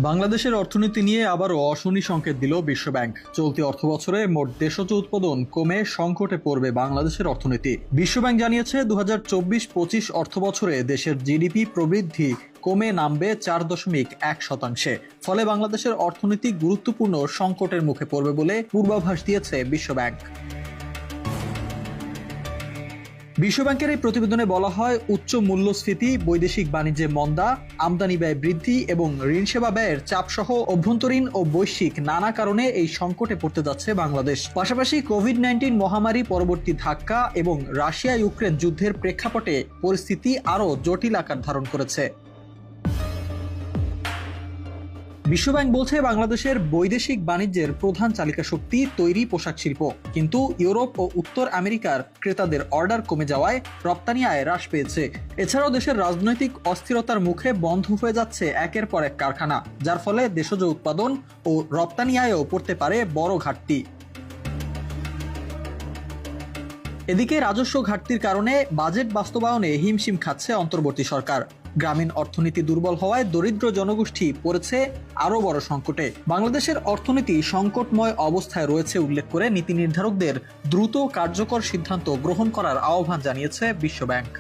বাংলাদেশের অর্থনীতি নিয়ে আবারও অশনি সংকেত দিল বিশ্বব্যাংক। চলতি অর্থবছরে মোট দেশজ উৎপাদন কমে সংকটে পড়বে বাংলাদেশের অর্থনীতি। বিশ্বব্যাংক জানিয়েছে ২০২৪-২৫ অর্থবছরে দেশের জিডিপি প্রবৃদ্ধি কমে নামবে ৪.১%। ফলে বাংলাদেশের অর্থনীতি গুরুত্বপূর্ণ সংকটের মুখে পড়বে বলে পূর্বাভাস দিয়েছে বিশ্বব্যাংক। বিশ্বব্যাংকের এই প্রতিবেদনে বলা হয়, উচ্চ মূল্যস্ফীতি, বৈদেশিক বাণিজ্যে মন্দা, আমদানি ব্যয় বৃদ্ধি এবং ঋণ সেবা ব্যয়ের চাপ সহ অভ্যন্তরীণ ও বৈশ্বিক নানা কারণে এই সংকটে পড়তে যাচ্ছে বাংলাদেশ। পাশাপাশি কোভিড-19 মহামারী পরবর্তী ধাক্কা এবং রাশিয়া ইউক্রেন যুদ্ধের প্রেক্ষাপটে পরিস্থিতি আরও জটিল আকার ধারণ করেছে। বিশ্বব্যাংক বলছে, বাংলাদেশের বৈদেশিক বাণিজ্যের প্রধান চালিকা শক্তি তৈরি পোশাক শিল্প, কিন্তু ইউরোপ ও উত্তর আমেরিকার ক্রেতাদের অর্ডার কমে যাওয়ায় রপ্তানি আয় হ্রাস পেয়েছে। এছাড়াও দেশের রাজনৈতিক অস্থিরতার মুখে বন্ধ হয়ে যাচ্ছে একের পর এক কারখানা, যার ফলে দেশজ উৎপাদন ও রপ্তানি আয়েও পড়তে পারে বড় ঘাটতি। এদিকে রাজস্ব ঘাটতির কারণে বাজেট বাস্তবায়নে হিমশিম খাচ্ছে অন্তর্বর্তী সরকার। গ্রামীণ অর্থনীতি দুর্বল হওয়ায় দরিদ্র জনগোষ্ঠী পড়েছে আরও বড় সংকটে। বাংলাদেশের অর্থনীতি সংকটময় অবস্থায় রয়েছে উল্লেখ করে নীতি নির্ধারকদের দ্রুত কার্যকর সিদ্ধান্ত গ্রহণ করার আহ্বান জানিয়েছে বিশ্বব্যাংক।